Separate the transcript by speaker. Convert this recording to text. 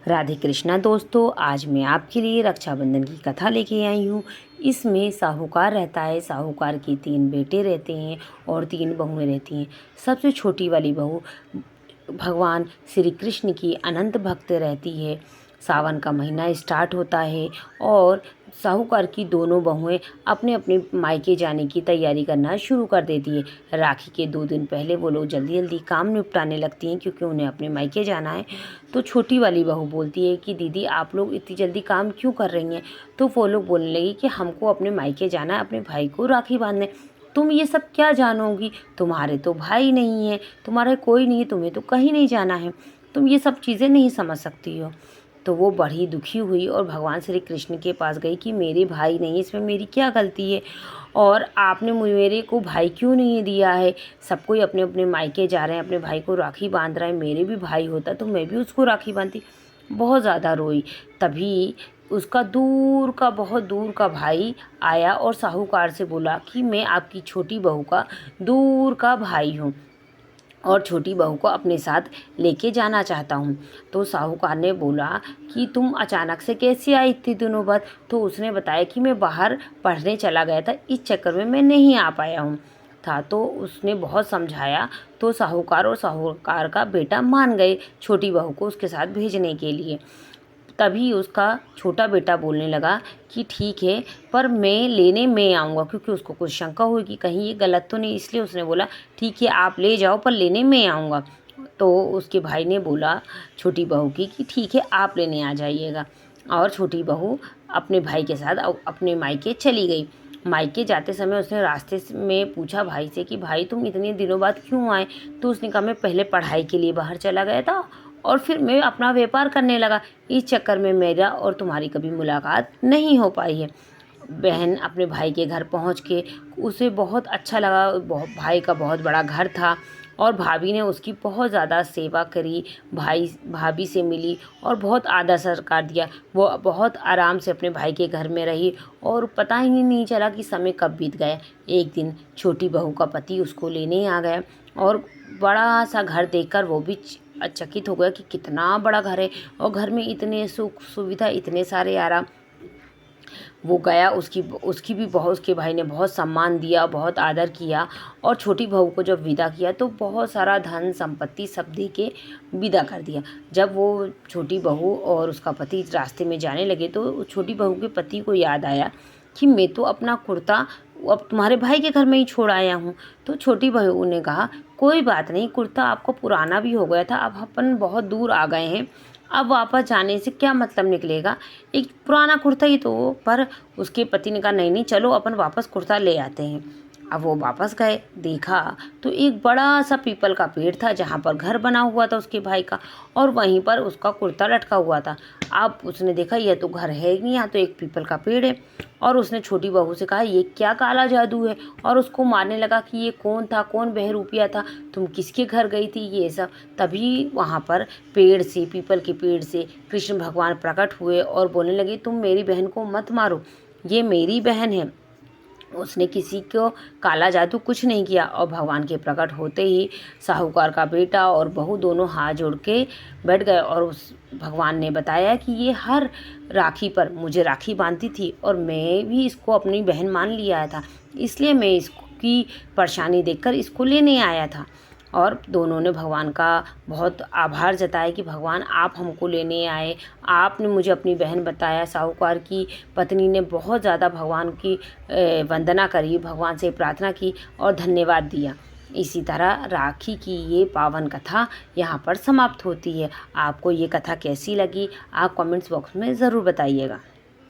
Speaker 1: राधे कृष्णा दोस्तों, आज मैं आपके लिए रक्षाबंधन की कथा लेके आई हूँ। इसमें साहूकार रहता है। साहूकार के 3 बेटे रहते हैं और 3 बहुएं रहती हैं। सबसे छोटी वाली बहू भगवान श्री कृष्ण की अनंत भक्त रहती है। सावन का महीना स्टार्ट होता है और साहूकार की दोनों बहुएं अपने अपने मायके जाने की तैयारी करना शुरू कर देती है। राखी के 2 दिन पहले वो लोग जल्दी जल्दी काम निपटाने लगती हैं क्योंकि उन्हें अपने मायके जाना है। तो छोटी वाली बहू बोलती है कि दीदी आप लोग इतनी जल्दी काम क्यों कर रही हैं। तो वो लोग बोलने लगी कि हमको अपने मायके जाना है अपने भाई को राखी बांधने। तुम ये सब क्या जानोगी, तुम्हारे तो भाई नहीं है, तुम्हारा कोई नहीं है, तुम्हें तो कहीं नहीं जाना है, तुम ये सब चीज़ें नहीं समझ सकती हो। तो वो बड़ी दुखी हुई और भगवान श्री कृष्ण के पास गई कि मेरे भाई नहीं, इसमें मेरी क्या गलती है और आपने मेरे को भाई क्यों नहीं दिया है। सब कोई अपने अपने मायके जा रहे हैं, अपने भाई को राखी बांध रहे हैं, मेरे भी भाई होता तो मैं भी उसको राखी बांधती। बहुत ज़्यादा रोई। तभी उसका बहुत दूर का भाई आया और साहूकार से बोला कि मैं आपकी छोटी बहू का दूर का भाई हूँ और छोटी बहू को अपने साथ लेके जाना चाहता हूँ। तो साहूकार ने बोला कि तुम अचानक से कैसे आई इतने दिनों बाद। तो उसने बताया कि मैं बाहर पढ़ने चला गया था, इस चक्कर में मैं नहीं आ पाया हूँ था। तो उसने बहुत समझाया तो साहूकार और साहूकार का बेटा मान गए छोटी बहू को उसके साथ भेजने के लिए। तभी उसका छोटा बेटा बोलने लगा कि ठीक है, पर मैं लेने में आऊँगा, क्योंकि उसको कुछ शंका हुई कि कहीं ये गलत तो नहीं, इसलिए उसने बोला ठीक है आप ले जाओ पर लेने में आऊँगा। तो उसके भाई ने बोला छोटी बहू की कि ठीक है आप लेने आ जाइएगा। और छोटी बहू अपने भाई के साथ अपने मायके चली गई। मायके जाते समय उसने रास्ते में पूछा भाई से कि भाई तुम इतने दिनों बाद क्यों आए। तो उसने कहा मैं पहले पढ़ाई के लिए बाहर चला गया था और फिर मैं अपना व्यापार करने लगा, इस चक्कर में मेरा और तुम्हारी कभी मुलाकात नहीं हो पाई है। बहन अपने भाई के घर पहुंच के उसे बहुत अच्छा लगा। भाई का बहुत बड़ा घर था और भाभी ने उसकी बहुत ज़्यादा सेवा करी। भाभी से मिली और बहुत आदर सत्कार दिया। वो बहुत आराम से अपने भाई के घर में रही और पता ही नहीं चला कि समय कब बीत गया। एक दिन छोटी बहू का पति उसको लेने आ गया और बड़ा सा घर देखकर वो भी चकित हो गया कि कितना बड़ा घर है और घर में इतने सुख सुविधा, इतने सारे आराम। वो गया, उसकी भी बहुत, उसके भाई ने बहुत सम्मान दिया, बहुत आदर किया और छोटी बहू को जब विदा किया तो बहुत सारा धन संपत्ति सब दे के विदा कर दिया। जब वो छोटी बहू और उसका पति रास्ते में जाने लगे तो छोटी बहू के पति को याद आया कि मैं तो अपना कुर्ता अब तुम्हारे भाई के घर में ही छोड़ आया हूँ। तो छोटी बहू ने कहा कोई बात नहीं, कुर्ता आपको पुराना भी हो गया था, अब अपन बहुत दूर आ गए हैं, अब वापस जाने से क्या मतलब निकलेगा, एक पुराना कुर्ता ही तो। पर उसके पति ने कहा नहीं नहीं चलो अपन वापस कुर्ता ले आते हैं। अब वो वापस गए, देखा तो एक बड़ा सा पीपल का पेड़ था जहाँ पर घर बना हुआ था उसके भाई का और वहीं पर उसका कुर्ता लटका हुआ था। अब उसने देखा यह तो घर है नहीं, यहाँ तो एक पीपल का पेड़ है। और उसने छोटी बहू से कहा ये क्या काला जादू है और उसको मारने लगा कि ये कौन था, कौन बहरूपिया था, तुम किसके घर गई थी ये सब। तभी वहाँ पर पेड़ से, पीपल के पेड़ से कृष्ण भगवान प्रकट हुए और बोलने लगे तुम मेरी बहन को मत मारो, ये मेरी बहन है, उसने किसी को काला जादू कुछ नहीं किया। और भगवान के प्रकट होते ही साहूकार का बेटा और बहू दोनों हाथ जोड़ के बैठ गए और उस भगवान ने बताया कि ये हर राखी पर मुझे राखी बांधती थी और मैं भी इसको अपनी बहन मान लिया था, इसलिए मैं इसकी परेशानी देखकर इसको लेने आया था। और दोनों ने भगवान का बहुत आभार जताया कि भगवान आप हमको लेने आए, आपने मुझे अपनी बहन बताया। साहूकार की पत्नी ने बहुत ज़्यादा भगवान की वंदना करी, भगवान से प्रार्थना की और धन्यवाद दिया। इसी तरह राखी की ये पावन कथा यहाँ पर समाप्त होती है। आपको ये कथा कैसी लगी आप कमेंट्स बॉक्स में ज़रूर बताइएगा।